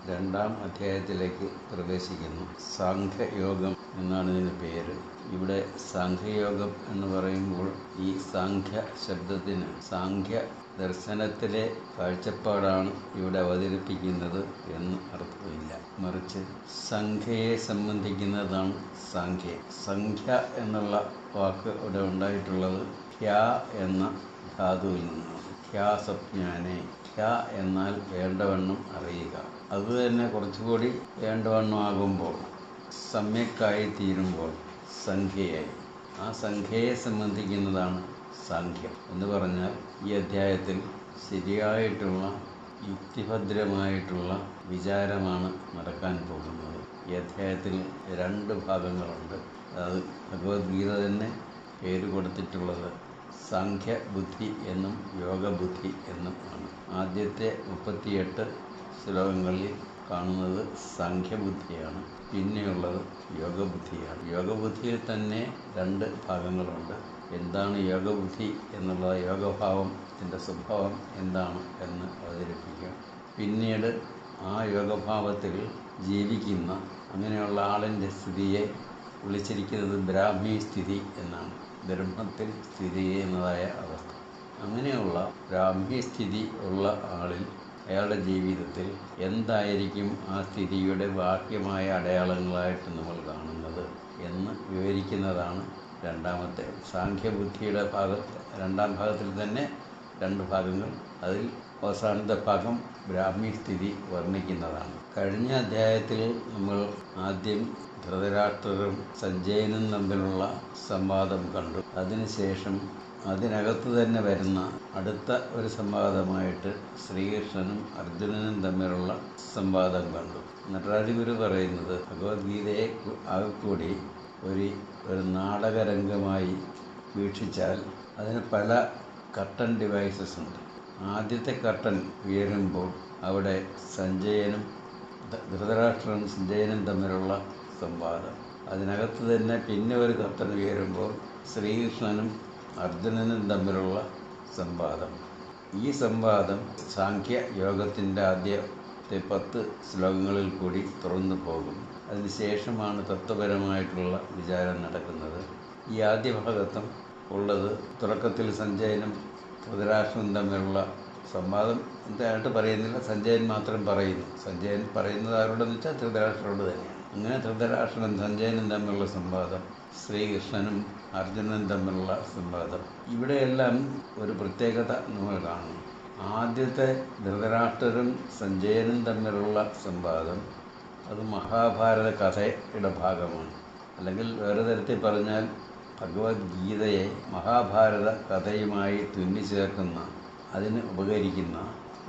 രണ്ടാം അധ്യായത്തിലേക്ക് പ്രവേശിക്കുന്നു. സാംഖ്യയോഗം എന്നാണ് ഇതിന് പേര്. ഇവിടെ സാംഖ്യയോഗം എന്ന് പറയുമ്പോൾ ഈ സാംഖ്യ ശബ്ദത്തിന് സാംഖ്യ ദർശനത്തിലെ കാഴ്ചപ്പാടാണ് ഇവിടെ അവതരിപ്പിക്കുന്നത് എന്ന് അർത്ഥമില്ല. മറിച്ച് സംഖ്യയെ സംബന്ധിക്കുന്നതാണ് സാംഖ്യ. സംഖ്യ എന്നുള്ള വാക്ക് ഇവിടെ ഉണ്ടായിട്ടുള്ളത് ഖ്യ എന്ന ധാതുവിൽ നിന്നാണ്. ഖ്യാസജ്ഞാനെ. ഖ്യ എന്നാൽ വേണ്ടവണ്ണം അറിയുക. അതുതന്നെ കുറച്ചുകൂടി വേണ്ടവണ്ണം ആകുമ്പോൾ, സമ്യക്കായി തീരുമ്പോൾ സംഖ്യയായി. ആ സംഖ്യയെ സംബന്ധിക്കുന്നതാണ് സാംഖ്യം എന്ന് പറഞ്ഞാൽ ഈ അധ്യായത്തിൽ ശരിയായിട്ടുള്ള യുക്തിഭദ്രമായിട്ടുള്ള വിചാരമാണ് നടക്കാൻ പോകുന്നത്. ഈ അധ്യായത്തിൽ 2 ഭാഗങ്ങളുണ്ട്. അത് ഭഗവത്ഗീത തന്നെ പേര് കൊടുത്തിട്ടുള്ളത് സാംഖ്യബുദ്ധി എന്നും യോഗബുദ്ധി എന്നും ആണ്. ആദ്യത്തെ 38 ശ്ലോകങ്ങളിൽ കാണുന്നത് സാംഖ്യബുദ്ധിയാണ്, പിന്നെയുള്ളത് യോഗബുദ്ധിയാണ്. യോഗബുദ്ധിയിൽ തന്നെ 2 ഭാഗങ്ങളുണ്ട്. എന്താണ് യോഗബുദ്ധി എന്നുള്ളത്, യോഗഭാവത്തിൻ്റെ സ്വഭാവം എന്താണ് എന്ന് അവതരിപ്പിക്കും. പിന്നീട് ആ യോഗഭാവത്തിൽ ജീവിക്കുന്ന അങ്ങനെയുള്ള ആളിൻ്റെ സ്ഥിതിയെ വിളിച്ചിരിക്കുന്നത് ബ്രാഹ്മീ സ്ഥിതി എന്നാണ്. ബ്രഹ്മത്തിൽ സ്ഥിതി ചെയ്യുന്നതായ അവസ്ഥ. അങ്ങനെയുള്ള ബ്രാഹ്മീ സ്ഥിതി ഉള്ള ആളിൽ അയാളുടെ ജീവിതത്തിൽ എന്തായിരിക്കും ആ സ്ഥിതിയുടെ ബാഹ്യമായ അടയാളങ്ങളായിട്ട് നമ്മൾ കാണുന്നത് എന്ന് വിവരിക്കുന്നതാണ് രണ്ടാമത്തെ. സാംഖ്യബുദ്ധിയുടെ രണ്ടാം ഭാഗത്തിൽ തന്നെ 2 ഭാഗങ്ങൾ. അതിൽ അവസാനത്തെ ഭാഗം ബ്രാഹ്മി സ്ഥിതി വർണ്ണിക്കുന്നതാണ്. കഴിഞ്ഞ അധ്യായത്തിൽ നമ്മൾ ആദ്യം ധൃതരാഷ്ട്രരും സഞ്ജയനും തമ്മിലുള്ള സംവാദം കണ്ടു. അതിനുശേഷം അതിനകത്ത് തന്നെ വരുന്ന അടുത്ത ഒരു സംവാദമായിട്ട് ശ്രീകൃഷ്ണനും അർജുനനും തമ്മിലുള്ള സംവാദം കണ്ടു. നടരാജഗുരു പറയുന്നത് ഭഗവത്ഗീതയെ ആകെക്കൂടി ഒരു നാടകരംഗമായി വീക്ഷിച്ചാൽ അതിന് പല കർട്ടൻ ഡിവൈസസ് ഉണ്ട്. ആദ്യത്തെ കർട്ടൻ ഉയരുമ്പോൾ അവിടെ ധൃതരാഷ്ട്രനും സഞ്ജയനും തമ്മിലുള്ള സംവാദം. അതിനകത്ത് തന്നെ പിന്നെ ഒരു കർട്ടൻ ഉയരുമ്പോൾ ശ്രീകൃഷ്ണനും അർജുനനും തമ്മിലുള്ള സംവാദം. ഈ സംവാദം സാംഖ്യ യോഗത്തിൻ്റെ ആദ്യത്തെ 10 ശ്ലോകങ്ങളിൽ കൂടി തുറന്നു പോകും. അതിനുശേഷമാണ് തത്വപരമായിട്ടുള്ള വിചാരം നടക്കുന്നത്. ഈ ആദ്യ ഭാഗത്തും ഉള്ളത് തുടക്കത്തിൽ സഞ്ജയനും ധൃതരാഷ്ട്രനും തമ്മിലുള്ള സംവാദം എന്തായിട്ട് പറയുന്നില്ല, സഞ്ജയൻ മാത്രം പറയുന്നു. സഞ്ജയൻ പറയുന്നത് ആരോടെന്ന് വെച്ചാൽ ധൃതരാഷ്ട്രനോട് തന്നെയാണ്. അങ്ങനെ ധൃതരാഷ്ട്രനും സഞ്ജയനും തമ്മിലുള്ള സംവാദം, ശ്രീകൃഷ്ണനും അർജുനനും തമ്മിലുള്ള സംവാദം. ഇവിടെയെല്ലാം ഒരു പ്രത്യേകത നമ്മൾ കാണുന്നു. ആദ്യത്തെ ധൃതരാഷ്ട്രരും സഞ്ജയനും തമ്മിലുള്ള സംവാദം അത് മഹാഭാരത കഥയുടെ ഭാഗമാണ്. അല്ലെങ്കിൽ വേറെ തരത്തിൽ പറഞ്ഞാൽ ഭഗവത്ഗീതയെ മഹാഭാരത കഥയുമായി തുന്നിച്ചേർക്കുന്ന, അതിന് ഉപകരിക്കുന്ന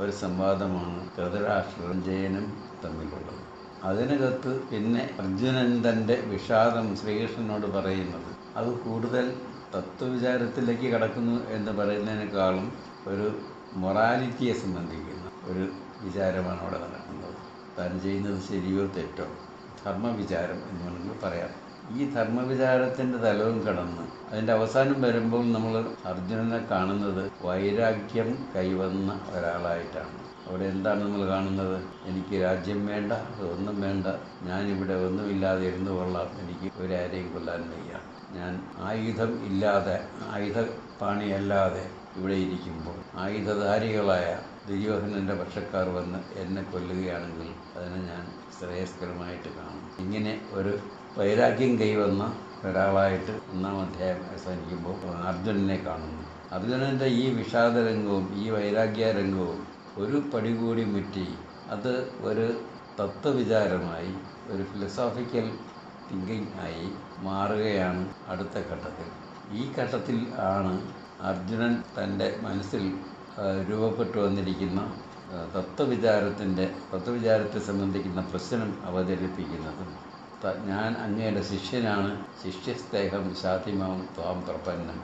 ഒരു സംവാദമാണ് ധൃതരാഷ്ട്രരും സഞ്ജയനും തമ്മിലുള്ളത്. അതിനകത്ത് പിന്നെ അർജുനൻ തൻ്റെ വിഷാദം ശ്രീകൃഷ്ണനോട് പറയുന്നത് അത് കൂടുതൽ തത്വവിചാരത്തിലേക്ക് കടക്കുന്നു എന്ന് പറയുന്നതിനേക്കാളും ഒരു മൊറാലിറ്റിയെ സംബന്ധിക്കുന്ന ഒരു വിചാരമാണ് അവിടെ നടക്കുന്നത്. താൻ ചെയ്യുന്നത് ശരിയോ തെറ്റോ, ധർമ്മവിചാരം എന്ന് വേണമെങ്കിൽ പറയാം. ഈ ധർമ്മവിചാരത്തിൻ്റെ തലവും കടന്ന് അതിൻ്റെ അവസാനം വരുമ്പോൾ നമ്മൾ അർജുനനെ കാണുന്നത് വൈരാഗ്യം കൈവന്ന ഒരാളായിട്ടാണ്. അവിടെ എന്താണ് നമ്മൾ കാണുന്നത്? എനിക്ക് രാജ്യം വേണ്ട, ഒന്നും വേണ്ട, ഞാനിവിടെ ഒന്നുമില്ലാതെ ഇരുന്നു കൊള്ളാം, എനിക്ക് ഒരാരെയും കൊല്ലാൻ വയ്യ, ഞാൻ ആയുധം ഇല്ലാതെ, ആയുധപാണിയല്ലാതെ ഇവിടെ ഇരിക്കുമ്പോൾ ആയുധധാരികളായ ദുര്യോധനൻ്റെ പക്ഷക്കാർ വന്ന് എന്നെ കൊല്ലുകയാണെങ്കിൽ അതിനെ ഞാൻ ശ്രേയസ്കരമായിട്ട് കാണും. ഇങ്ങനെ ഒരു വൈരാഗ്യം കൈവന്ന ഒരാളായിട്ട് 1-ാം അധ്യായം അവസാനിക്കുമ്പോൾ അർജുനനെ കാണുന്നു. അർജുനൻ്റെ ഈ വിഷാദരംഗവും ഈ വൈരാഗ്യരംഗവും ഒരു പടി കൂടി മുറ്റി അത് ഒരു തത്വവിചാരമായി, ഒരു ഫിലോസോഫിക്കൽ തിങ്കിങ് ആയി മാറുകയാണ് അടുത്ത ഘട്ടത്തിൽ. ഈ ഘട്ടത്തിൽ ആണ് അർജുനൻ തൻ്റെ മനസ്സിൽ രൂപപ്പെട്ടു വന്നിരിക്കുന്ന തത്വവിചാരത്തെ സംബന്ധിക്കുന്ന പ്രശ്നം അവതരിപ്പിക്കുന്നതും. ഞാൻ അങ്ങയുടെ ശിഷ്യനാണ്, ശിഷ്യസ്തേഹം ശാതിമാം ത്വാം പ്രപന്നം,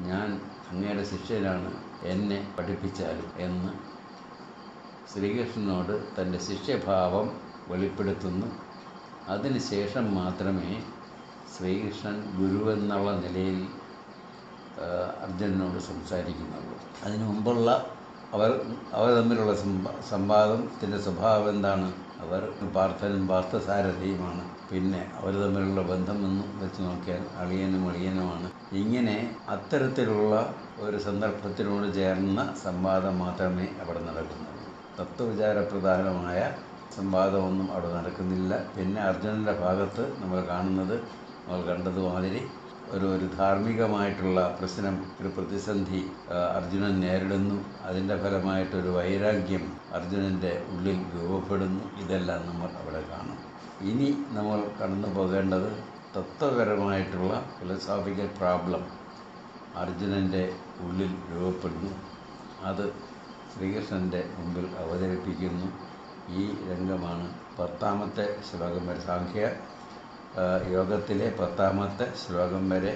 ഞാൻ അങ്ങയുടെ ശിഷ്യനാണ്, എന്നെ പഠിപ്പിച്ചാലും എന്ന് ശ്രീകൃഷ്ണനോട് തൻ്റെ ശിഷ്യഭാവം വെളിപ്പെടുത്തുന്നു. അതിനുശേഷം മാത്രമേ ശ്രീകൃഷ്ണൻ ഗുരുവെന്നുള്ള നിലയിൽ അർജുനനോട് സംസാരിക്കുന്നുള്ളൂ. അതിനു മുമ്പുള്ള അവർ തമ്മിലുള്ള സംവാദത്തിൻ്റെ സ്വഭാവം എന്താണ്? അവർ പാർത്ഥനും പാർത്ഥസാരഥിയുമാണ്. പിന്നെ അവർ തമ്മിലുള്ള ബന്ധമെന്ന് വെച്ച് നോക്കിയാൽ അളിയനും അളിയനുമാണ്. ഇങ്ങനെ അത്തരത്തിലുള്ള ഒരു സന്ദർഭത്തിനോട് ചേർന്ന സംവാദം മാത്രമേ അവിടെ നടക്കുന്നുള്ളൂ. തത്വവിചാരപ്രധാനമായ സംവാദമൊന്നും അവിടെ നടക്കുന്നില്ല. പിന്നെ അർജുനൻ്റെ ഭാഗത്ത് നമ്മൾ കണ്ടതുമാതിരി ഒരു ധാർമ്മികമായിട്ടുള്ള പ്രശ്നം, ഒരു പ്രതിസന്ധി അർജുനൻ നേരിടുന്നു. അതിൻ്റെ ഫലമായിട്ടൊരു വൈരാഗ്യം അർജുനൻ്റെ ഉള്ളിൽ രൂപപ്പെടുന്നു. ഇതെല്ലാം നമ്മൾ അവിടെ കാണും. ഇനി നമ്മൾ കടന്നു പോകേണ്ടത് തത്വപരമായിട്ടുള്ള ഫിലോസോഫിക്കൽ പ്രോബ്ലം അർജുനൻ്റെ ഉള്ളിൽ രൂപപ്പെടുന്നു. അത് ശ്രീകൃഷ്ണൻ്റെ മുമ്പിൽ അവതരിപ്പിക്കുന്നു. ഈ രംഗമാണ് 10ാമത്തെ ശ്ലോകം വരെ, സാഖ്യ യോഗത്തിലെ 10ാമത്തെ ശ്ലോകം വരെ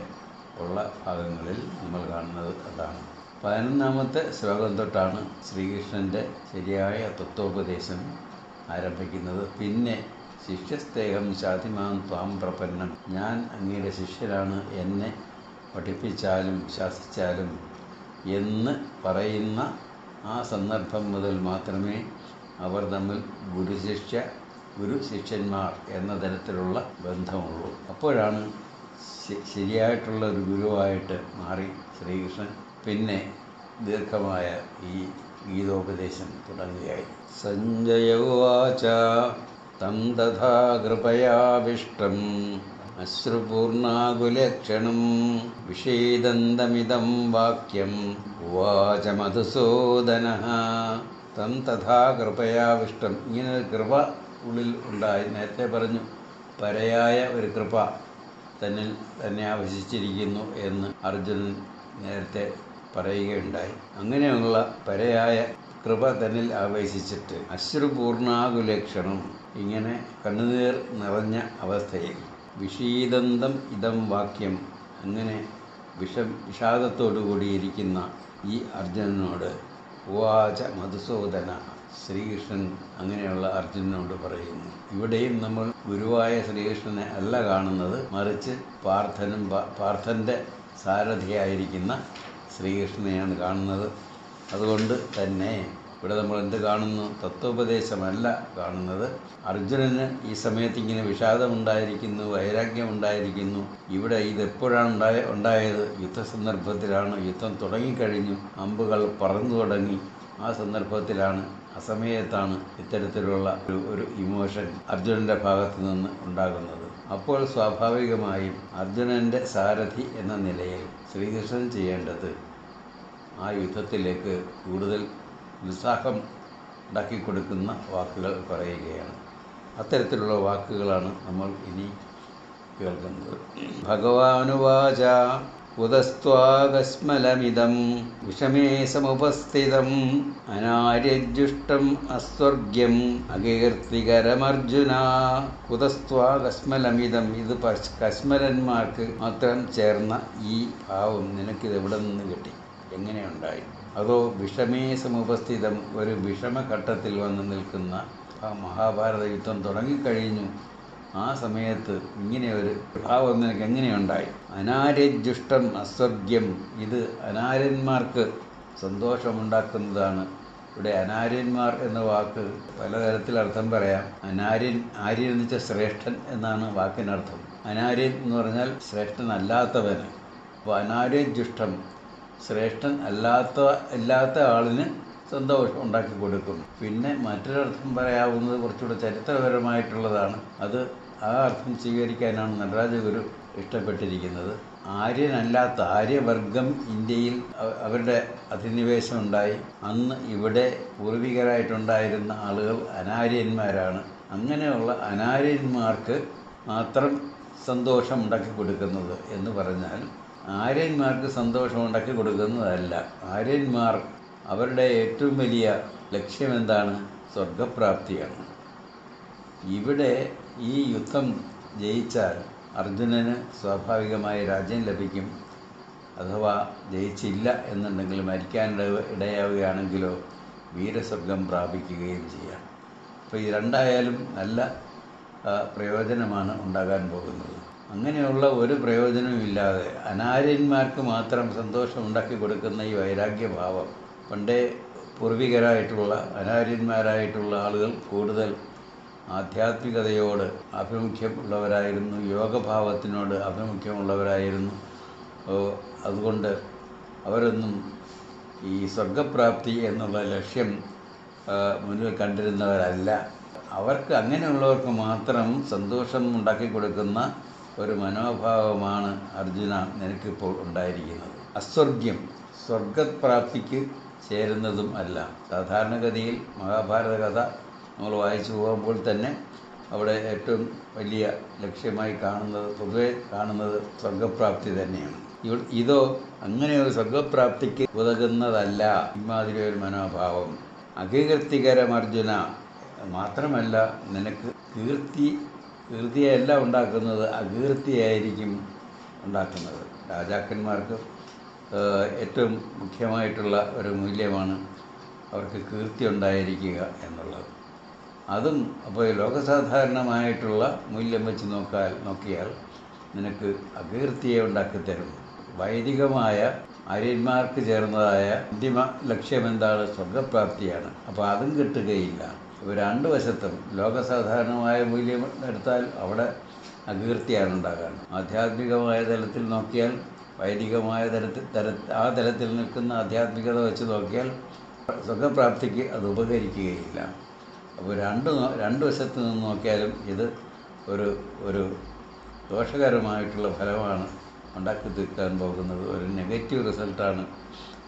ഉള്ള ഭാഗങ്ങളിൽ നമ്മൾ കാണുന്നത് അതാണ്. 11ാമത്തെ ശ്ലോകം തൊട്ടാണ് ശ്രീകൃഷ്ണൻ്റെ ശരിയായ തത്വോപദേശം ആരംഭിക്കുന്നത്. പിന്നെ ശിഷ്യസ്തേഹം ശാതിമാൻ ത്വാം പ്രപന്നം, ഞാൻ അങ്ങയുടെ ശിഷ്യരാണ്, എന്നെ പഠിപ്പിച്ചാലും ശാസിച്ചാലും എന്ന് പറയുന്ന ആ സന്ദർഭം മുതൽ മാത്രമേ അവർ തമ്മിൽ ഗുരു ശിഷ്യന്മാർ എന്ന തരത്തിലുള്ള ബന്ധമുള്ളൂ. അപ്പോഴാണ് ശരിയായിട്ടുള്ള ഒരു ഗുരുവായിട്ട് മാറി ശ്രീകൃഷ്ണൻ. പിന്നെ ദീർഘമായ ഈ ഗീതോപദേശം തുടങ്ങുകയായി. സഞ്ജയ ഉവാച തം തഥാ കൃപയാവിഷ്ടം അശ്രുപൂർണാകുലക്ഷണം വിഷീദന്തമിദം വാക്യം ഉവാച മധുസൂദനഃ. തം തഥാ കൃപയാവിഷ്ടം, ഇങ്ങനെ കൃപ ഉള്ളിൽ ഉണ്ടായി. നേരത്തെ പറഞ്ഞു, പരയായ ഒരു കൃപ തന്നെ ആവശ്യിച്ചിരിക്കുന്നു എന്ന് അർജുനൻ നേരത്തെ പറയുകയുണ്ടായി. അങ്ങനെയുള്ള പരയായ കൃപ തന്നിൽ ആവേശിച്ചിട്ട് അശ്രുപൂർണാകുലക്ഷണം, ഇങ്ങനെ കണ്ണുനീർ നിറഞ്ഞ അവസ്ഥയിൽ വിഷീദന്തം ഇതം വാക്യം, അങ്ങനെ വിഷാദത്തോടു കൂടിയിരിക്കുന്ന ഈ അർജുനനോട് ഉവാച മധുസൂദന, ശ്രീകൃഷ്ണൻ അങ്ങനെയുള്ള അർജുനനോട് പറയുന്നു. ഇവിടെയും നമ്മൾ ഗുരുവായ ശ്രീകൃഷ്ണനെ അല്ല കാണുന്നത്, മറിച്ച് പാർത്ഥൻ്റെ സാരഥിയായിരിക്കുന്ന ശ്രീകൃഷ്ണനെയാണ് കാണുന്നത്. അതുകൊണ്ട് തന്നെ ഇവിടെ നമ്മൾ എന്ത് കാണുന്നു? തത്വോപദേശമല്ല കാണുന്നത്. അർജുനന് ഈ സമയത്ത് ഇങ്ങനെ വിഷാദമുണ്ടായിരിക്കുന്നു, വൈരാഗ്യമുണ്ടായിരിക്കുന്നു. ഇവിടെ ഇതെപ്പോഴാണ് ഉണ്ടായത്? യുദ്ധസന്ദർഭത്തിലാണ്. യുദ്ധം തുടങ്ങിക്കഴിഞ്ഞു, അമ്പുകൾ പറന്നു തുടങ്ങി. ആ സന്ദർഭത്തിലാണ്, അസമയത്താണ് ഇത്തരത്തിലുള്ള ഒരു ഇമോഷൻ അർജുനൻ്റെ ഭാഗത്തു നിന്ന് ഉണ്ടാകുന്നത്. അപ്പോൾ സ്വാഭാവികമായും അർജുനൻ്റെ സാരഥി എന്ന നിലയിൽ ശ്രീകൃഷ്ണൻ ചെയ്യേണ്ടത് ആ യുദ്ധത്തിലേക്ക് കൂടുതൽ ഉത്സാഹം ഉണ്ടാക്കിക്കൊടുക്കുന്ന വാക്കുകൾ പറയുകയാണ്. അത്തരത്തിലുള്ള വാക്കുകളാണ് നമ്മൾ ഇനി കേൾക്കുന്നത്. ഭഗവാനുവാച ഉദസ്ത്വാകസ്മലമിദം വിഷമേ സമുപസ്ഥിതം അനാര്യജുഷ്ടം അസ്വർഗ്യം അകീർത്തികരമർജുന. ഉദസ്ത്വാകസ്മലമിതം, ഇത് കശ്മലന്മാർക്ക് മാത്രം ചേർന്ന ഈ ഭാവം നിനക്കിത് എവിടെ നിന്ന് കിട്ടി? എങ്ങനെയുണ്ടായി? അതോ വിഷമേ സമുപസ്ഥിതം, ഒരു വിഷമഘട്ടത്തിൽ വന്ന് നിൽക്കുന്ന മഹാഭാരത യുദ്ധം തുടങ്ങിക്കഴിഞ്ഞു, ആ സമയത്ത് ഇങ്ങനെ ഒരു ഭാവം നിനക്ക് എങ്ങനെയുണ്ടായി? അനാര്യജുഷ്ടം അസ്വർഗ്യം, ഇത് അനാര്യന്മാർക്ക് സന്തോഷമുണ്ടാക്കുന്നതാണ്. ഇവിടെ അനാര്യന്മാർ എന്ന വാക്ക് പലതരത്തിൽ അർത്ഥം പറയാം. ആര്യൻ എന്ന് വെച്ചാൽ ശ്രേഷ്ഠൻ എന്നാണ് വാക്കിനർത്ഥം. അനാര്യൻ എന്ന് പറഞ്ഞാൽ ശ്രേഷ്ഠനല്ലാത്തവന്. അപ്പോൾ അനാര്യജുഷ്ടം, ശ്രേഷ്ഠൻ അല്ലാത്ത ആളിന് സന്തോഷം ഉണ്ടാക്കി കൊടുക്കും. പിന്നെ മറ്റൊരർത്ഥം പറയാവുന്നത് കുറച്ചുകൂടെ ചരിത്രപരമായിട്ടുള്ളതാണ്. അത് ആ അർത്ഥം സ്വീകരിക്കാനാണ് നടരാജഗുരു ഇഷ്ടപ്പെട്ടിരിക്കുന്നത്. ആര്യനല്ലാത്ത ആര്യവർഗം ഇന്ത്യയിൽ അവരുടെ അധിനിവേശം ഉണ്ടായി. അന്ന് ഇവിടെ പൂർവികരായിട്ടുണ്ടായിരുന്ന ആളുകൾ അനാര്യന്മാരാണ്. അങ്ങനെയുള്ള അനാര്യന്മാർക്ക് മാത്രം സന്തോഷം ഉണ്ടാക്കി കൊടുക്കുന്നത് എന്ന് പറഞ്ഞാൽ ആര്യന്മാർക്ക് സന്തോഷം ഉണ്ടാക്കി കൊടുക്കുന്നതല്ല. ആര്യന്മാർ അവരുടെ ഏറ്റവും വലിയ ലക്ഷ്യം എന്താണ്? സ്വർഗപ്രാപ്തിയാണ്. ഇവിടെ ഈ യുദ്ധം ജയിച്ചാൽ അർജുനന് സ്വാഭാവികമായി രാജ്യം ലഭിക്കും. അഥവാ ജയിച്ചില്ല എന്നുണ്ടെങ്കിൽ ഇടയാവുകയാണെങ്കിലോ വീരസ്വർഗം പ്രാപിക്കുകയും ചെയ്യാം. അപ്പോൾ ഈ രണ്ടായാലും നല്ല പ്രയോജനമാണ് ഉണ്ടാകാൻ പോകുന്നത്. അങ്ങനെയുള്ള ഒരു പ്രയോജനമില്ലാതെ അനാര്യന്മാർക്ക് മാത്രം സന്തോഷം ഉണ്ടാക്കി കൊടുക്കുന്ന ഈ വൈരാഗ്യഭാവം, പണ്ടേ പൂർവികരായിട്ടുള്ള അനാര്യന്മാരായിട്ടുള്ള ആളുകൾ കൂടുതൽ ആധ്യാത്മികതയോട് ആഭിമുഖ്യമുള്ളവരായിരുന്നു, യോഗഭാവത്തിനോട് ആഭിമുഖ്യമുള്ളവരായിരുന്നു. അതുകൊണ്ട് അവരൊന്നും ഈ സ്വർഗപ്രാപ്തി എന്നുള്ള ലക്ഷ്യം മുന്നിൽ കണ്ടിരുന്നവരല്ല. അവർക്ക് അങ്ങനെയുള്ളവർക്ക് മാത്രം സന്തോഷം ഉണ്ടാക്കി കൊടുക്കുന്ന ഒരു മനോഭാവമാണ് അർജുന നിനക്കിപ്പോൾ ഉണ്ടായിരിക്കുന്നത്. അസ്വർഗ്യം സ്വർഗപ്രാപ്തിക്ക് ചേരുന്നതും അല്ല. സാധാരണഗതിയിൽ മഹാഭാരത കഥ നമ്മൾ വായിച്ചു പോകുമ്പോൾ തന്നെ അവിടെ ഏറ്റവും വലിയ ലക്ഷ്യമായി പൊതുവെ കാണുന്നത് സ്വർഗപ്രാപ്തി തന്നെയാണ്. ഇതോ അങ്ങനെ ഒരു സ്വർഗപ്രാപ്തിക്ക് ഉതകുന്നതല്ല ഇമാതിരി ഒരു മനോഭാവം. അകീർത്തികരം അർജുന, മാത്രമല്ല നിനക്ക് കീർത്തിയല്ല ഉണ്ടാക്കുന്നത്, അകീർത്തിയായിരിക്കും ഉണ്ടാക്കുന്നത്. രാജാക്കന്മാർക്ക് ഏറ്റവും മുഖ്യമായിട്ടുള്ള ഒരു മൂല്യമാണ് അവർക്ക് കീർത്തി ഉണ്ടായിരിക്കുക എന്നുള്ളത്. അതും അപ്പോൾ ലോകസാധാരണമായിട്ടുള്ള മൂല്യം വെച്ച് നോക്കിയാൽ നിനക്ക് അകീർത്തിയെ ഉണ്ടാക്കിത്തരും. വൈദികമായ ആര്യന്മാർക്ക് ചേർന്നതായ അന്തിമ ലക്ഷ്യം എന്താണ്? സ്വർഗപ്രാപ്തിയാണ്. അപ്പോൾ അതും കിട്ടുകയില്ല. ഇപ്പോൾ രണ്ട് വശത്തും ലോകസാധാരണമായ മൂല്യം എടുത്താൽ അവിടെ അകീർത്തിയാണ് ഉണ്ടാകാൻ. ആധ്യാത്മികമായ തലത്തിൽ നോക്കിയാൽ, വൈദികമായ ആ തലത്തിൽ നിൽക്കുന്ന ആധ്യാത്മികത വെച്ച് നോക്കിയാൽ സ്വർഗപ്രാപ്തിക്ക് അത് ഉപകരിക്കുകയില്ല. അപ്പോൾ രണ്ട് വശത്ത് നിന്ന് നോക്കിയാലും ഇത് ഒരു ദോഷകരമായിട്ടുള്ള ഫലമാണ് ഉണ്ടാക്കി തീർക്കാൻ പോകുന്നത്. ഒരു നെഗറ്റീവ് റിസൾട്ടാണ്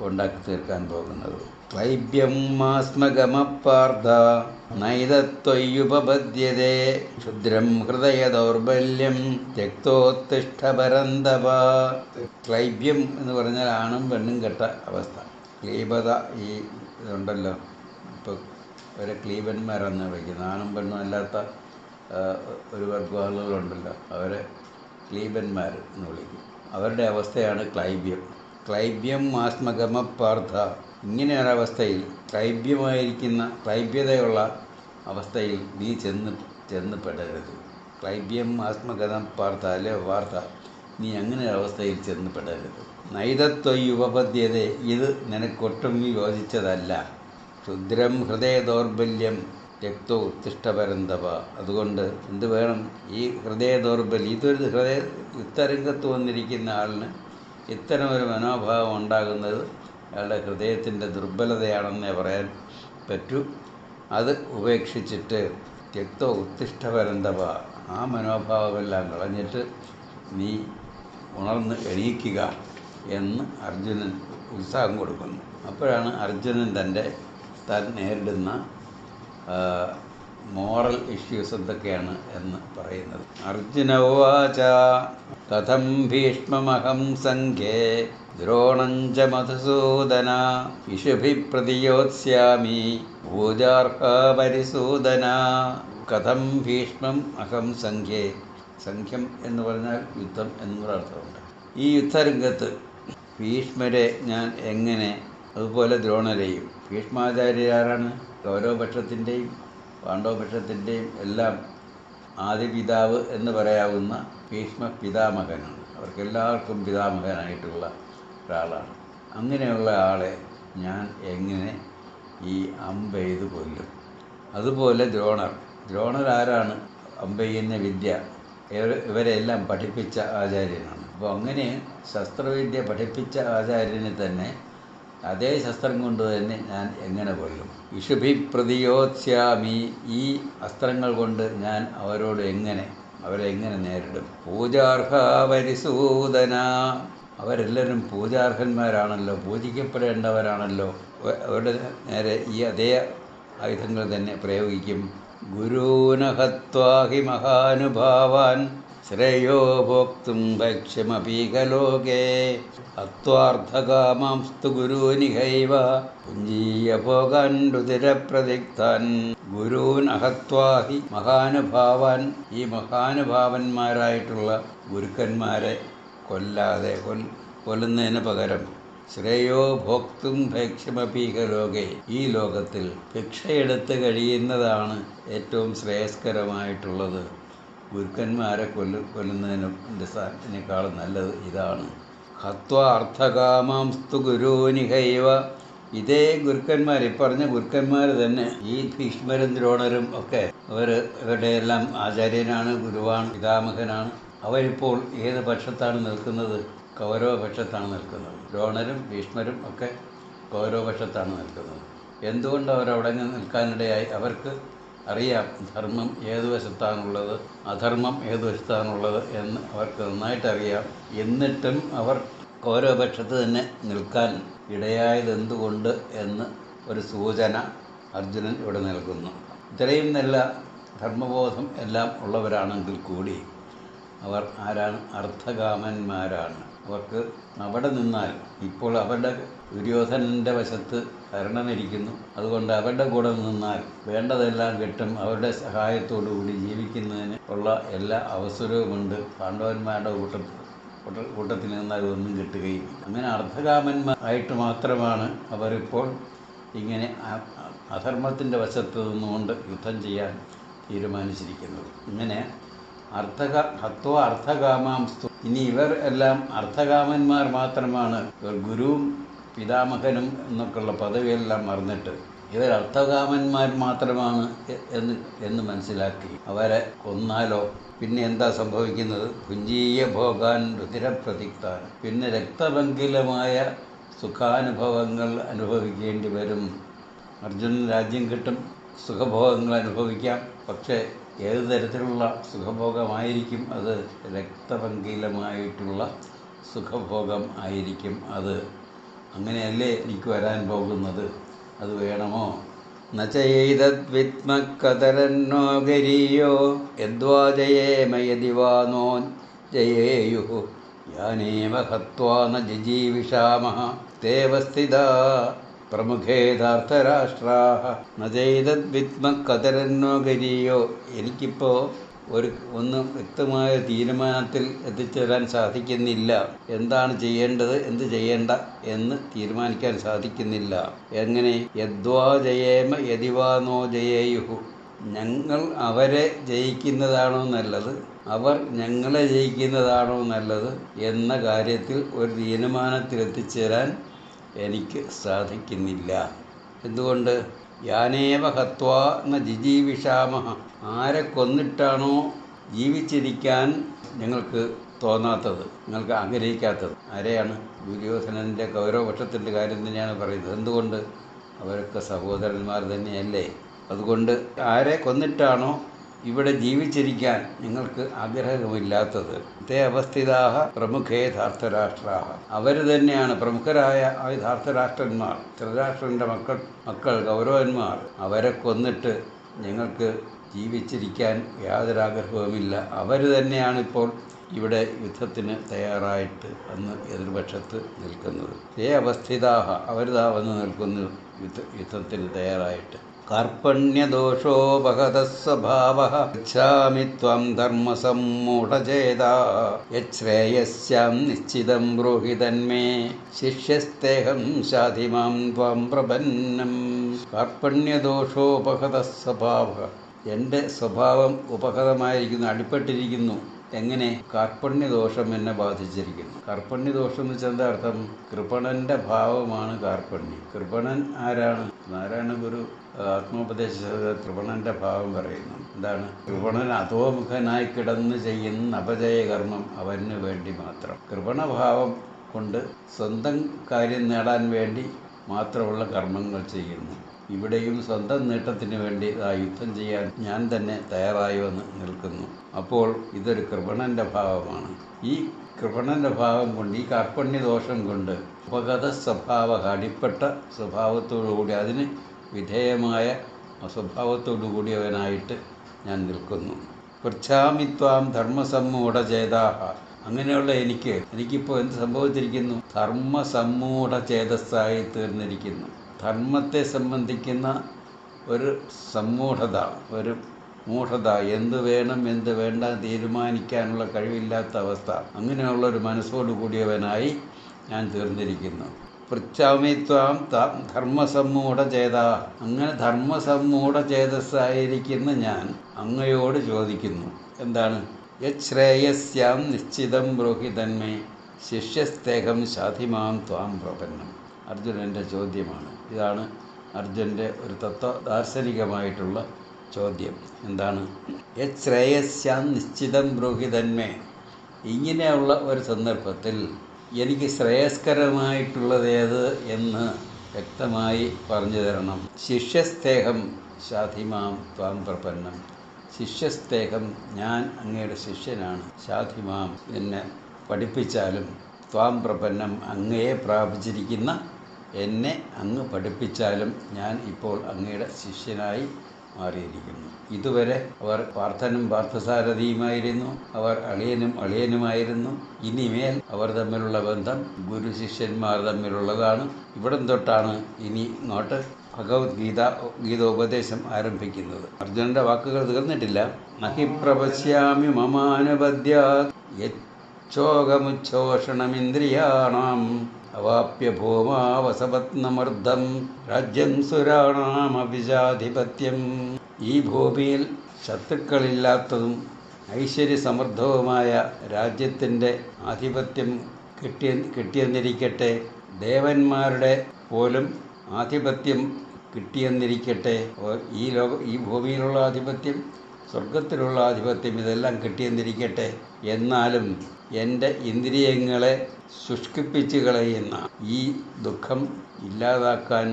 ഉണ്ടാക്കി തീർക്കാൻ പോകുന്നത്. ക്ലൈബ്യം മാസ്മഗമപ്പാർത്ഥ നൈതത്വയുപപദ്യതേ ക്ഷുദ്രം ഹൃദയ ദൗർബല്യം തെക്തോത്തിഷ്ഠ പരന്തപ. ക്ലൈബ്യം എന്ന് പറഞ്ഞാൽ ആണും പെണ്ണും കെട്ട അവസ്ഥ. ക്ലീബത ഈ ഇതുണ്ടല്ലോ, ഇപ്പോൾ അവരെ ക്ലീബന്മാരെന്ന് വിളിക്കുന്നത്. ആണും പെണ്ണും അല്ലാത്ത ഒരു വർഗം ആളുകളുണ്ടല്ലോ, അവരെ ക്ലീബന്മാർ എന്ന് വിളിക്കും. അവരുടെ അവസ്ഥയാണ് ക്ലൈബ്യം. ക്ലൈബ്യം ആത്മഗമപ്പാർത്ഥ. ഇങ്ങനെ ഒരവസ്ഥയിൽ, ക്ലൈബ്യതയുള്ള അവസ്ഥയിൽ നീ ചെന്ന് പെടരുത്. ക്ലൈബ്യം ആത്മഗമപ്പാർത്ഥ അല്ലെ വാർത്ത, നീ അങ്ങനെ ഒരവസ്ഥയിൽ ചെന്ന് പെടരുത്. നൈതത്വയുപപദ്യത, ഇത് നിനക്കൊട്ടും യോജിച്ചതല്ല. ക്ഷുദ്രം ഹൃദയ ദൗർബല്യം രക്തോ ഉത്തിഷ്ഠപരന്തപ. അതുകൊണ്ട് എന്ത് വേണം? ഈ ഹൃദയ ദൗർബല്യം, യുദ്ധരംഗത്ത് വന്നിരിക്കുന്ന ആളിന് ഇത്തരമൊരു മനോഭാവം ഉണ്ടാകുന്നത് അയാളുടെ ഹൃദയത്തിൻ്റെ ദുർബലതയാണെന്നേ പറയാൻ പറ്റൂ. അത് ഉപേക്ഷിച്ചിട്ട് രക്തോ ഉത്തിഷ്ഠപരന്തപ, ആ മനോഭാവമെല്ലാം കളഞ്ഞിട്ട് നീ ഉണർന്ന് എണീക്കുക എന്ന് അർജുനൻ ഉത്സാഹം കൊടുക്കുന്നു. അപ്പോഴാണ് അർജുനൻ താൻ നേരിടുന്ന മോറൽ ഇഷ്യൂസ് എന്തൊക്കെയാണ് എന്ന് പറയുന്നത്. അർജുന ഉവാച കഥം ഭീഷ്മമഹം സംഘേ ദ്രോണഞ്ച മധുസൂദന ഇഷുഭി പ്രതിയോത്സ്യാമി പൂജാർഹ പരിസൂദന. കഥം ഭീഷ്മം അഹം സംഘേ. സംഘ്യം എന്ന് പറഞ്ഞാൽ യുദ്ധം എന്നുള്ള അർത്ഥമുണ്ട്. ഈ യുദ്ധരംഗത്ത് ഭീഷ്മരെ ഞാൻ എങ്ങനെ, അതുപോലെ ദ്രോണരെയും. ഭീഷ്മാചാര്യരാരാണ്? കൗരവപക്ഷത്തിൻ്റെയും പാണ്ഡവപക്ഷത്തിൻ്റെയും എല്ലാം ആദിപിതാവ് എന്ന് പറയാവുന്ന ഭീഷ്മ പിതാമഹനാണ്. അവർക്കെല്ലാവർക്കും പിതാമഹനായിട്ടുള്ള ഒരാളാണ്. അങ്ങനെയുള്ള ആളെ ഞാൻ എങ്ങനെ ഈ അമ്പെയ്ത് കൊല്ലും? അതുപോലെ ദ്രോണർ ആരാണ്? അമ്പെയ്യുന്ന വിദ്യ ഇവരെല്ലാം പഠിപ്പിച്ച ആചാര്യനാണ്. അപ്പോൾ അങ്ങനെ ശസ്ത്രവിദ്യ പഠിപ്പിച്ച ആചാര്യനെ തന്നെ അതേ ശസ്ത്രം കൊണ്ട് തന്നെ ഞാൻ എങ്ങനെ കൊല്ലും? ഇഷുഭി പ്രതിയോത്സ്യാമി. ഈ അസ്ത്രങ്ങൾ കൊണ്ട് ഞാൻ അവരെ എങ്ങനെ നേരിടും? പൂജാർഹ പരിസൂദന. അവരെല്ലാവരും പൂജാർഹന്മാരാണല്ലോ, പൂജിക്കപ്പെടേണ്ടവരാണല്ലോ. അവരുടെ നേരെ ഈ അതേ ആയുധങ്ങൾ തന്നെ പ്രയോഗിക്കും. ഗുരൂനഹത്വാഹി മഹാനുഭാവാൻ ശ്രേയോ ഭോക്തും ഭക്ഷ്യമപീകലോകേ അത്വാർത്ഥകാമാംസ്തു ഗുരൂനിഹൈവ പുഞ്ജീയ ഭോഗാൻ രുതിരപ്രതിക്താൻ. ഗുരൂൻ അഹത്വാഹി മഹാനുഭാവാൻ. ഈ മഹാനുഭാവന്മാരായിട്ടുള്ള ഗുരുക്കന്മാരെ കൊല്ലുന്നതിന് പകരം ശ്രേയോ ഭോക്തും ഭക്ഷ്യമപീകലോകെ, ഈ ലോകത്തിൽ ഭിക്ഷയെടുത്ത് കഴിയുന്നതാണ് ശ്രേയസ്കരമായിട്ടുള്ളത്. ഗുരുക്കന്മാരെ കൊല്ലുന്നതിനേക്കാളും നല്ലത് ഇതാണ്. ഹത്വാ അർത്ഥകാമാംസ്തു ഗുരൂനിഹൈവ ഇതേ ഗുരുക്കന്മാർ, പറഞ്ഞ ഗുരുക്കന്മാർ തന്നെ ഈ ഭീഷ്മരും ദ്രോണരും ഒക്കെ ഇവരുടെ എല്ലാം ആചാര്യനാണ്, ഗുരുവാണ്, പിതാമഹനാണ്. അവരിപ്പോൾ ഏത് പക്ഷത്താണ് നിൽക്കുന്നത്? കൗരവ പക്ഷത്താണ് നിൽക്കുന്നത്. ദ്രോണരും ഭീഷ്മരും ഒക്കെ കൗരവ പക്ഷത്താണ് നിൽക്കുന്നത്. എന്തുകൊണ്ട് അവരവിടെ നിൽക്കാനിടയായി? അവർക്ക് അറിയാം ധർമ്മം ഏതു വശത്താണുള്ളത്, അധർമ്മം ഏതു വശത്താണുള്ളത് എന്ന് അവർക്ക് നന്നായിട്ടറിയാം. എന്നിട്ടും അവർ കൗരവപക്ഷത്ത് തന്നെ നിൽക്കാൻ ഇടയായത് എന്തുകൊണ്ട് എന്ന് ഒരു സൂചന അർജുനൻ ഇവിടെ നൽകുന്നു. ഇത്രയും നല്ല ധർമ്മബോധം എല്ലാം ഉള്ളവരാണെങ്കിൽ കൂടി അവർ ആരാണ്? അർത്ഥകാമന്മാരാണ്. അവർക്ക് അവിടെ നിന്നാൽ, ഇപ്പോൾ അവരുടെ ദുര്യോധനൻ്റെ വശത്ത് കർണനിരിക്കുന്നു, അതുകൊണ്ട് അവരുടെ കൂടെ നിന്നാൽ വേണ്ടതെല്ലാം കിട്ടും. അവരുടെ സഹായത്തോടുകൂടി ജീവിക്കുന്നതിന് ഉള്ള എല്ലാ അവസരവുമുണ്ട്. പാണ്ഡവന്മാരുടെ കൂട്ടത്തിൽ നിന്നാൽ ഒന്നും കിട്ടുകയും. അങ്ങനെ അർത്ഥകാമന്മാരായിട്ട് മാത്രമാണ് അവരിപ്പോൾ ഇങ്ങനെ അധർമ്മത്തിൻ്റെ വശത്ത് നിന്നുകൊണ്ട് യുദ്ധം ചെയ്യാൻ തീരുമാനിച്ചിരിക്കുന്നത്. ഇങ്ങനെ അർത്ഥകാമാംസ്തു. ഇനി ഇവർ എല്ലാം അർത്ഥകാമന്മാർ മാത്രമാണ്. ഇവർ ഗുരുവും പിതാമഹനും എന്നൊക്കെയുള്ള പദവിയെല്ലാം മറന്നിട്ട് ഇവർ അർത്ഥകാമന്മാർ മാത്രമാണ് എന്ന് മനസ്സിലാക്കി അവരെ കൊന്നാലോ പിന്നെ എന്താ സംഭവിക്കുന്നത്? പുഞ്ചീയ ഭോഗാൻ രുതിരപ്രതിക്താൻ. പിന്നെ രക്തപങ്കിലമായ സുഖാനുഭവങ്ങൾ അനുഭവിക്കേണ്ടി വരും. അർജുനൻ രാജ്യം കിട്ടും, സുഖഭോഗങ്ങൾ അനുഭവിക്കാം. പക്ഷേ ഏത് തരത്തിലുള്ള സുഖഭോഗമായിരിക്കും അത്? രക്തപങ്കിലമായിട്ടുള്ള സുഖഭോഗം ആയിരിക്കും അത്. അങ്ങനെയല്ലേ എനിക്ക് വരാൻ പോകുന്നത്? അത് വേണമോ? നചൈതദ്വിത്മക്കതരന്നോ ഗരീയോ യദ്വാ ജയേമയതി വാ നോ ജയേയുഃ യാനേവ ഹത്വാ ന ജിജീവിഷാമഃ തേവസ്ഥിതാ പ്രമുഖേധാർത്ഥരാഷ്ട്രാഃ. നചൈതദ്വിത്മക്കതരന്നോ ഗരീയോ. എനിക്കിപ്പോൾ ഒന്ന് വ്യക്തമായ തീരുമാനത്തിൽ എത്തിച്ചേരാൻ സാധിക്കുന്നില്ല. എന്താണ് ചെയ്യേണ്ടത്, എന്ത് ചെയ്യേണ്ട എന്ന് തീരുമാനിക്കാൻ സാധിക്കുന്നില്ല. എങ്ങനെ? യദ്വാ ജയേമ യതിവാ നോ ജയേയുഃ. ഞങ്ങൾ അവരെ ജയിക്കുന്നതാണോ നല്ലത്, അവർ ഞങ്ങളെ ജയിക്കുന്നതാണോ നല്ലത് എന്ന കാര്യത്തിൽ ഒരു തീരുമാനത്തിലെത്തിച്ചേരാൻ എനിക്ക് സാധിക്കുന്നില്ല. എന്തുകൊണ്ട്? യാനേവ ഹത്വാ ന ജിജീവിഷാമഃ. ആരെ കൊന്നിട്ടാണോ ജീവിച്ചിരിക്കാൻ ഞങ്ങൾക്ക് തോന്നാത്തത്, ഞങ്ങൾക്ക് ആഗ്രഹിക്കാത്തത്? ആരെയാണ്? ദുര്യോധനൻ്റെ കൗരവപക്ഷത്തിൻ്റെ കാര്യം തന്നെയാണ് പറയുന്നത്. എന്തുകൊണ്ട്? അവരൊക്കെ സഹോദരന്മാർ തന്നെയല്ലേ. അതുകൊണ്ട് ആരെ കൊന്നിട്ടാണോ ഇവിടെ ജീവിച്ചിരിക്കാൻ നിങ്ങൾക്ക് ആഗ്രഹമില്ലാത്തത്? തേ അവസ്ഥിതാഹ പ്രമുഖേ ധാർത്തരാഷ്ട്രാഹ. അവർ തന്നെയാണ് പ്രമുഖരായ ആ ധാർത്തരാഷ്ട്രന്മാർ, ധൃതരാഷ്ട്രൻ്റെ മക്കൾ കൗരവന്മാർ. അവരെ കൊന്നിട്ട് ഞങ്ങൾക്ക് ജീവിച്ചിരിക്കാൻ യാതൊരാഗ്രഹവുമില്ല. അവർ തന്നെയാണിപ്പോൾ ഇവിടെ യുദ്ധത്തിന് തയ്യാറായിട്ട് അന്ന് എതിർപക്ഷത്ത് നിൽക്കുന്നത്. തേ അവസ്ഥിതാഹ. അവരിതാ വന്ന് നിൽക്കുന്നു യുദ്ധത്തിന് തയ്യാറായിട്ട്. കാർപ്പണ്യദോഷോപഹത സ്വഭാവഃ ഗച്ഛാമി ത്വം ധർമ്മസമ്മൂഢചേതാ യശ്രേയസ്യാം നിശ്ചിതം ബ്രൂഹി തന്മേ ശിഷ്യസ്തേഹം ശാധിമാം ത്വം പ്രപന്നം. കാർപ്പണ്യദോഷോപഹത സ്വഭാവഃ. എൻ്റെ സ്വഭാവം ഉപഹതമായിരിക്കുന്നു, അടിപ്പെട്ടിരിക്കുന്നു. എങ്ങനെ? കാർപ്പണ്യദോഷം എന്നെ ബാധിച്ചിരിക്കുന്നു. കാർപ്പണ്യദോഷം എന്ന് വെച്ചാൽ എന്താ അർത്ഥം? കൃപണൻ്റെ ഭാവമാണ് കാർപ്പണ്യം. കൃപണൻ ആരാണ്? നാരായണ ഗുരു ആത്മോപദേശ കൃപണൻ്റെ ഭാവം പറയുന്നു. എന്താണ്? കൃപണൻ അധോമുഖനായി കിടന്ന് ചെയ്യുന്ന അപജയകർമ്മം അവന് വേണ്ടി മാത്രം. കൃപണഭാവം കൊണ്ട് സ്വന്തം കാര്യം നേടാൻ വേണ്ടി മാത്രമുള്ള കർമ്മങ്ങൾ ചെയ്യുന്നു. ഇവിടെയും സ്വന്തം നേട്ടത്തിന് വേണ്ടി ആ യുദ്ധം ചെയ്യാൻ ഞാൻ തന്നെ തയ്യാറായി വന്ന് നിൽക്കുന്നു. അപ്പോൾ ഇതൊരു കൃപണൻ്റെ ഭാവമാണ്. ഈ കൃപണൻ്റെ ഭാവം കൊണ്ട്, ഈ കാർപ്പണ്യദോഷം കൊണ്ട് ഉപഗത സ്വഭാവ, അടിപ്പെട്ട സ്വഭാവത്തോടുകൂടി, അതിന് വിധേയമായ സ്വഭാവത്തോടു കൂടിയവനായിട്ട് ഞാൻ നിൽക്കുന്നു. പൃച്ഛാമിത്വാം ധർമ്മസമ്മൂഢചേതാഹ. അങ്ങനെയുള്ള എനിക്കിപ്പോൾ എന്ത് സംഭവിച്ചിരിക്കുന്നു? ധർമ്മസമ്മൂഢചേതസ്സായി തീർന്നിരിക്കുന്നു. ധർമ്മത്തെ സംബന്ധിക്കുന്ന ഒരു സമ്മൂഢത, ഒരു മൂഢത, എന്ത് വേണം എന്ത് വേണ്ട തീരുമാനിക്കാനുള്ള കഴിവില്ലാത്ത അവസ്ഥ, അങ്ങനെയുള്ളൊരു മനസ്സോടു കൂടിയവനായി ഞാൻ തീർന്നിരിക്കുന്നു. പൃച്ഛാമിത്വാം ധർമ്മസമ്മൂഢചേത. അങ്ങനെ ധർമ്മസമ്മൂഢചേതസ്സായിരിക്കുന്ന ഞാൻ അങ്ങയോട് ചോദിക്കുന്നു. എന്താണ്? യശ്രേയസ്യാം നിശ്ചിതം ബ്രൂഹി തന്മേ ശിഷ്യസ്തേഹം ശാധിമാം ത്വാം പ്രപന്നം. അർജുനൻ്റെ ചോദ്യമാണ്. ഇതാണ് അർജുനൻ്റെ ഒരു ദാർശനികമായിട്ടുള്ള ചോദ്യം. എന്താണ്? യത് ശ്രേയസ്യാൻ നിശ്ചിതം ബ്രൂഹി തന്മേ. ഇങ്ങനെയുള്ള ഒരു സന്ദർഭത്തിൽ എനിക്ക് ശ്രേയസ്കരമായിട്ടുള്ളതേത് എന്ന് വ്യക്തമായി പറഞ്ഞു തരണം. ശിഷ്യസ്തേഹം ശാധിമാം ത്വാം പ്രപന്നം. ശിഷ്യസ്തേഹം, ഞാൻ അങ്ങയുടെ ശിഷ്യനാണ്. ശാധിമാം, എന്നെ പഠിപ്പിച്ചാലും. ത്വാം പ്രപന്നം, അങ്ങയെ പ്രാപിച്ചിരിക്കുന്ന എന്നെ അങ്ങ് പഠിപ്പിച്ചാലും ഞാൻ ഇപ്പോൾ അങ്ങയുടെ ശിഷ്യനായി മാറിയിരിക്കുന്നു. ഇതുവരെ അവർ പാർത്ഥനും പാർത്ഥസാരഥിയുമായിരുന്നു, അവർ അളിയനും അളിയനുമായിരുന്നു. ഇനിമേൽ അവർ തമ്മിലുള്ള ബന്ധം ഗുരു ശിഷ്യന്മാർ തമ്മിലുള്ളതാണ്. ഇവിടം തൊട്ടാണ് ഇനി ഇങ്ങോട്ട് ഗീതോപദേശം ആരംഭിക്കുന്നത്. അർജുനൻ്റെ വാക്കുകൾ തീർന്നിട്ടില്ല. നഹി പ്രപശ്യാമി മമാനുപദ്യാത് യച്ഛോകമുച്ഛോഷണമിന്ദ്രിയാണാം അവാപ്യ ഭൂമാവസപത്നമർദ്ധം രാജ്യം സുരാണാമഭിജാധിപത്യം. ഈ ഭൂമിയിൽ ശത്രുക്കളില്ലാത്തതും ഐശ്വര്യസമൃദ്ധവുമായ രാജ്യത്തിൻ്റെ ആധിപത്യം കിട്ടിയെന്നിരിക്കട്ടെ, ദേവന്മാരുടെ പോലും ആധിപത്യം കിട്ടിയെന്നിരിക്കട്ടെ, ഈ ഭൂമിയിലുള്ള ആധിപത്യം, സ്വർഗത്തിലുള്ള ആധിപത്യം, ഇതെല്ലാം കിട്ടിയെന്നിരിക്കട്ടെ, എന്നാലും എൻ്റെ ഇന്ദ്രിയങ്ങളെ ശുഷ്കിപ്പിച്ച് കളയുന്ന ഈ ദുഃഖം ഇല്ലാതാക്കാൻ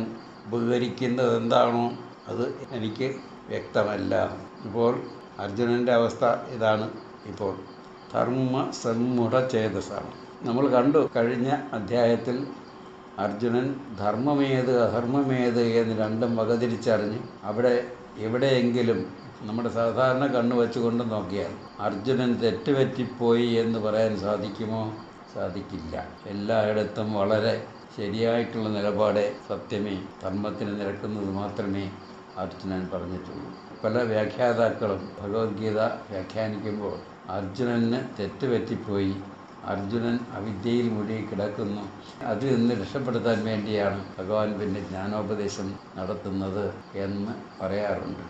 ഉപകരിക്കുന്നത് എന്താണോ അത് എനിക്ക് വ്യക്തമല്ല. ഇപ്പോൾ അർജുനൻ്റെ അവസ്ഥ ഇതാണ്. ഇപ്പോൾ ധർമ്മ സമ്മുഢ ചേതസാണ്. നമ്മൾ കണ്ടു കഴിഞ്ഞ അധ്യായത്തിൽ അർജുനൻ ധർമ്മമേത് അധർമ്മമേത് എന്ന് രണ്ടും വകതിരിച്ചറിഞ്ഞ് അവിടെ എവിടെയെങ്കിലും നമ്മുടെ സാധാരണ കണ്ണു വെച്ചുകൊണ്ട് നോക്കിയാൽ അർജുനൻ തെറ്റുപറ്റിപ്പോയി എന്ന് പറയാൻ സാധിക്കുമോ? സാധിക്കില്ല. എല്ലായിടത്തും വളരെ ശരിയായിട്ടുള്ള നിലപാടെ, സത്യമേ, ധർമ്മത്തിന് നിരക്കുന്നത് മാത്രമേ അർജുനൻ പറഞ്ഞിട്ടുള്ളൂ. പല വ്യാഖ്യാതാക്കളും ഭഗവത്ഗീത വ്യാഖ്യാനിക്കുമ്പോൾ അർജുനന് തെറ്റുപറ്റിപ്പോയി, അർജുനൻ അവിദ്യയിൽ മുഴുകി കിടക്കുന്നു, അതിൽ നിന്ന് രക്ഷപ്പെടുത്താൻ വേണ്ടിയാണ് ഭഗവാൻ പിന്നെ ജ്ഞാനോപദേശം നടത്തുന്നത് എന്ന് പറയാറുണ്ട്.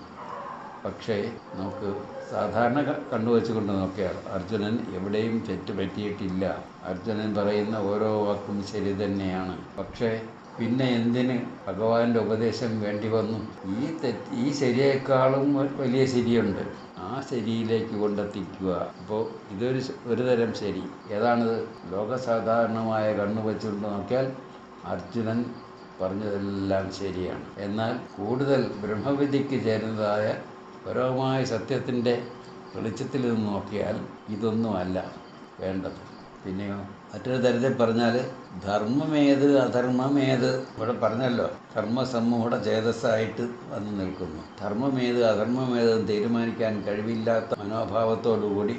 പക്ഷേ നമുക്ക് സാധാരണ കണ്ണുവെച്ചുകൊണ്ട് നോക്കിയാൽ അർജുനൻ എവിടെയും തെറ്റുപറ്റിയിട്ടില്ല. അർജുനൻ പറയുന്ന ഓരോ വാക്കും ശരി തന്നെയാണ്. പക്ഷേ പിന്നെ എന്തിന് ഭഗവാന്റെ ഉപദേശം വേണ്ടി വന്നു? ഈ ശരിയേക്കാളും വലിയ ശരിയുണ്ട്, ആ ശരിയിലേക്ക് കൊണ്ടെത്തിക്കുക. അപ്പോൾ ഒരു തരം ശരി. ഏതാണിത്? ലോകസാധാരണമായ കണ്ണു വെച്ചുകൊണ്ട് നോക്കിയാൽ അർജുനൻ പറഞ്ഞതെല്ലാം ശരിയാണ്. എന്നാൽ കൂടുതൽ ബ്രഹ്മവിദ്യയ്ക്ക് ചേരുന്നതായ പരമമായ സത്യത്തിൻ്റെ വെളിച്ചത്തിൽ നിന്ന് നോക്കിയാൽ ഇതൊന്നുമല്ല വേണ്ടത്. പിന്നെയോ മറ്റൊരു തരത്തിൽ പറഞ്ഞാൽ ധർമ്മമേത് അധർമ്മമേത്, ഇവിടെ പറഞ്ഞല്ലോ, ധർമ്മസമ്മൂഢ ചേതസ്സായിട്ട് വന്ന് നിൽക്കുന്നു. ധർമ്മമേത് അധർമ്മമേതെന്ന് തീരുമാനിക്കാൻ കഴിവില്ലാത്ത മനോഭാവത്തോടുകൂടി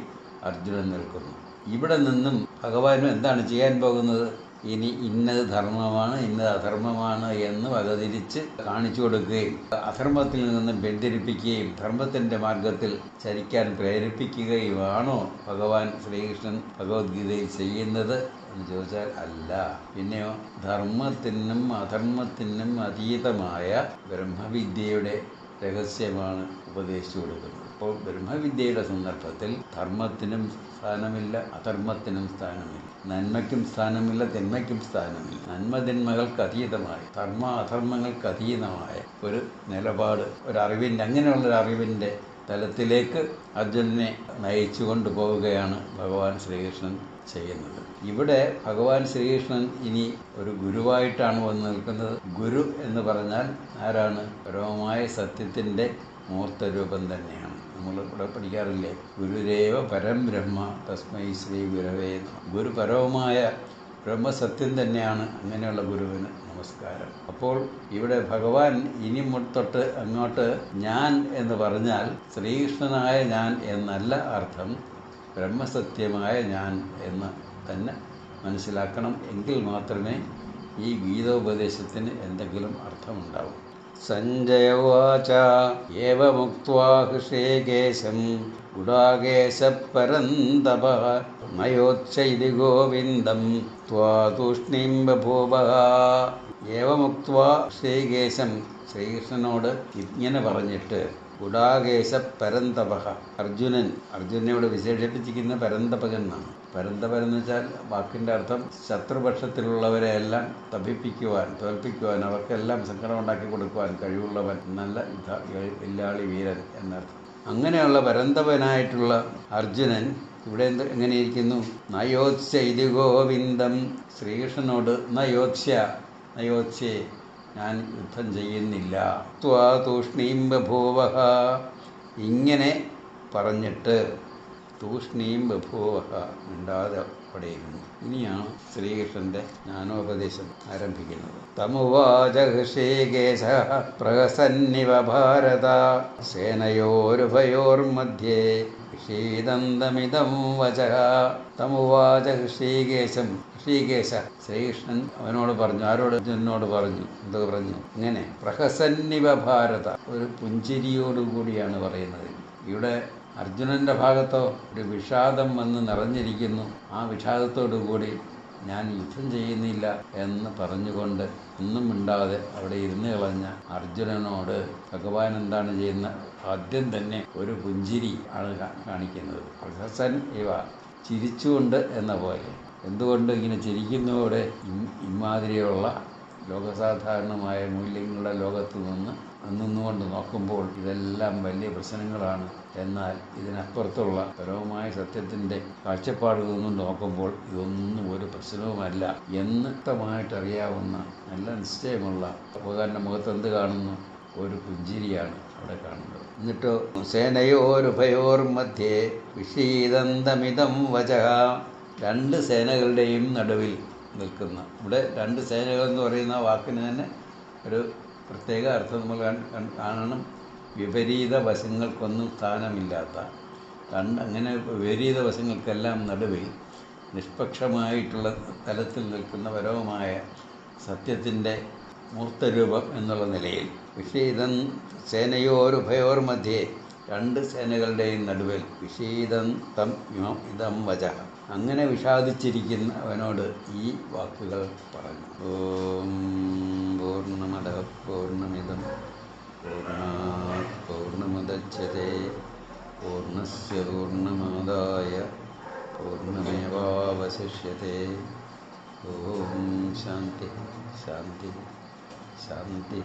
അർജുനൻ നിൽക്കുന്നു. ഇവിടെ നിന്നും ഭഗവാനും എന്താണ് ചെയ്യാൻ പോകുന്നത്? ഇനി ഇന്നത് ധർമ്മമാണ്, ഇന്നത് അധർമ്മമാണ് എന്ന് വകതിരിച്ച് കാണിച്ചു കൊടുക്കുകയും അധർമ്മത്തിൽ നിന്നും പിന്തിരിപ്പിക്കുകയും ധർമ്മത്തിൻ്റെ മാർഗത്തിൽ ചരിക്കാൻ പ്രേരിപ്പിക്കുകയുമാണോ ഭഗവാൻ ശ്രീകൃഷ്ണൻ ഭഗവത്ഗീതയിൽ ചെയ്യുന്നത് എന്ന് ചോദിച്ചാൽ അല്ല. പിന്നെയോ ധർമ്മത്തിനും അധർമ്മത്തിനും അതീതമായ ബ്രഹ്മവിദ്യയുടെ രഹസ്യമാണ് ഉപദേശിച്ചു കൊടുക്കുന്നത്. അപ്പോൾ ബ്രഹ്മവിദ്യയുടെ സന്ദർഭത്തിൽ ധർമ്മത്തിനും സ്ഥാനമില്ല, അധർമ്മത്തിനും സ്ഥാനമില്ല, നന്മയ്ക്കും സ്ഥാനമില്ല, തിന്മയ്ക്കും സ്ഥാനമില്ല. നന്മതിന്മകൾക്ക് അതീതമായി, ധർമ്മ അധർമ്മങ്ങൾക്ക് അതീതമായ ഒരു നിലപാട്, അങ്ങനെയുള്ളൊരു അറിവിൻ്റെ തലത്തിലേക്ക് അർജുനനെ നയിച്ചു കൊണ്ടുപോവുകയാണ് ഭഗവാൻ ശ്രീകൃഷ്ണൻ ചെയ്യുന്നത്. ഇവിടെ ഭഗവാൻ ശ്രീകൃഷ്ണൻ ഇനി ഒരു ഗുരുവായിട്ടാണ് വന്ന് നിൽക്കുന്നത്. ഗുരു എന്ന് പറഞ്ഞാൽ ആരാണ്? പരമമായ സത്യത്തിൻ്റെ മൂർത്തരൂപം തന്നെയാണ്. നമ്മൾ ഇവിടെ പഠിക്കാറില്ലേ, ഗുരുരേവ പരം ബ്രഹ്മ തസ്മൈ ശ്രീ ഗുരവേ നമഃ. ഗുരു പരമമായ ബ്രഹ്മസത്യം തന്നെയാണ്. അങ്ങനെയുള്ള ഗുരുവിന് നമസ്കാരം. അപ്പോൾ ഇവിടെ ഭഗവാൻ ഇനി തൊട്ട് അങ്ങോട്ട് ഞാൻ എന്ന് പറഞ്ഞാൽ ശ്രീകൃഷ്ണനായ ഞാൻ എന്നല്ല അർത്ഥം, ബ്രഹ്മസത്യമായ ഞാൻ എന്ന് തന്നെ മനസ്സിലാക്കണം. എങ്കിൽ മാത്രമേ ഈ ഗീതോപദേശത്തിന് എന്തെങ്കിലും അർത്ഥമുണ്ടാവും. സഞ്ജയ ഉവാച ഏവമുക്ത്വാ ഹൃഷീകേശം ഗുഡാകേശപരന്തപഃ നയോച്ഛൈതി ഗോവിന്ദം ത്വാ തൂഷ്ണീം ബഭൂവഃ. ഏവമുക്ത്വാ ശ്രീകേശം, ശ്രീകൃഷ്ണനോട് ഇങ്ങനെ പറഞ്ഞിട്ട്, ഗുഡാകേശ പരന്തപഃ, അർജുനനോട് വിശേഷിപ്പിച്ചിരിക്കുന്ന പരന്തപകൻ എന്നാണ്. പരന്തപൻ എന്ന് വെച്ചാൽ വാക്കിൻ്റെ അർത്ഥം ശത്രുപക്ഷത്തിലുള്ളവരെ എല്ലാം തപിപ്പിക്കുവാൻ, തോൽപ്പിക്കുവാൻ, അവർക്കെല്ലാം സങ്കടം ഉണ്ടാക്കി കൊടുക്കുവാൻ കഴിവുള്ളവൻ, നല്ല വില്ലാളി വീരൻ എന്നർത്ഥം. അങ്ങനെയുള്ള പരന്തപനായിട്ടുള്ള അർജുനൻ ഇവിടെ എങ്ങനെയിരിക്കുന്നു? നയോത്സ്യ ഇതി ഗോവിന്ദം, ശ്രീകൃഷ്ണനോട് നയോത്സ്യേ ഞാൻ യുദ്ധം ചെയ്യുന്നില്ല. ത്വാ തൂഷ്ണീം ബഭൂവഃ, ഇങ്ങനെ പറഞ്ഞിട്ട് തൂഷ്ണീം ബഭൂവഃ, മിണ്ടാതെ പടയിരുന്നു. ഇനിയാണ് ശ്രീകൃഷ്ണന്റെ ജ്ഞാനോപദേശം ആരംഭിക്കുന്നത്. തമുവാച ഹൃഷീകേശഃ പ്രഹസന്നിവ ഭാരത, സേനയോരുഭയോർമധ്യേ വിഷീദന്തമിദം വചഃ. തമുവാച ഋഷീകേശ, ശ്രീകൃഷ്ണൻ അവനോട് പറഞ്ഞു. ആരോട്? അർജുനനോട് പറഞ്ഞു. എന്ത് പറഞ്ഞു? ഇങ്ങനെ പ്രഹസന്നിവ ഭാരത, ഒരു പുഞ്ചിരിയോടുകൂടിയാണ് പറയുന്നത്. ഇവിടെ അർജുനൻ്റെ ഭാഗത്തോ ഒരു വിഷാദം വന്ന് നിറഞ്ഞിരിക്കുന്നു. ആ വിഷാദത്തോടുകൂടി ഞാൻ യുദ്ധം ചെയ്യുന്നില്ല എന്ന് പറഞ്ഞുകൊണ്ട് ഒന്നും മിണ്ടാതെ അവിടെ ഇരുന്ന് കളഞ്ഞ അർജുനനോട് ഭഗവാൻ എന്താണ് ചെയ്യുന്നത്? ആദ്യം തന്നെ ഒരു പുഞ്ചിരി ആണ് കാണിക്കുന്നത്. പ്രഹസൻ ഇവ, ചിരിച്ചുകൊണ്ട് എന്ന പോലെ. എന്തുകൊണ്ട് ഇങ്ങനെ ചിരിക്കുന്നതോടെ ഇമാതിരിയുള്ള ലോകസാധാരണമായ മൂല്യങ്ങളുടെ ലോകത്ത് നിന്നുകൊണ്ട് നോക്കുമ്പോൾ ഇതെല്ലാം വലിയ പ്രശ്നങ്ങളാണ്. എന്നാൽ ഇതിനപ്പുറത്തുള്ള പരമമായ സത്യത്തിൻ്റെ കാഴ്ചപ്പാടിൽ നിന്നും നോക്കുമ്പോൾ ഇതൊന്നും ഒരു പ്രശ്നവുമല്ല എന്ന് വ്യക്തമായിട്ടറിയാവുന്ന നല്ല നിശ്ചയമുള്ള ഭഗവാന്റെ മുഖത്ത് എന്ത് കാണുന്നു? ഒരു പുഞ്ചിരിയാണ് അവിടെ കാണുന്നത്. എന്നിട്ടോ സേനയോരുഭയോർമധ്യേ വിഷീദന്തമിദം വചഃ, രണ്ട് സേനകളുടെയും നടുവിൽ നിൽക്കുന്ന. ഇവിടെ രണ്ട് സേനകൾ എന്ന് പറയുന്ന വാക്കിന് തന്നെ ഒരു പ്രത്യേക അർത്ഥം നമ്മൾ കാണണം. വിപരീത വശങ്ങൾക്കൊന്നും സ്ഥാനമില്ലാത്ത അങ്ങനെ വിപരീത വശങ്ങൾക്കെല്ലാം നടുവിൽ നിഷ്പക്ഷമായിട്ടുള്ള തലത്തിൽ നിൽക്കുന്ന പരമമായ സത്യത്തിൻ്റെ മൂർത്തരൂപം എന്നുള്ള നിലയിൽ വിഷീദം സേനയോരുഭയോർമധ്യേ, രണ്ട് സേനകളുടെയും നടുവിൽ വിഷീദം തം ഇതം വചഃ, അങ്ങനെ വിഷാദിച്ചിരിക്കുന്നവനോട് ഈ വാക്കുകൾ പറഞ്ഞു. ഓം പൂർണ്ണമദഃ പൂർണ്ണമിദം പൂർണ്ണാത് പൂർണ്ണമുദച്യതേ പൂർണ്ണസ്യ പൂർണ്ണമാദായ പൂർണ്ണമേവാവശിഷ്യതേ. ഓം ശാന്തി ശാന്തി ശാന്തി.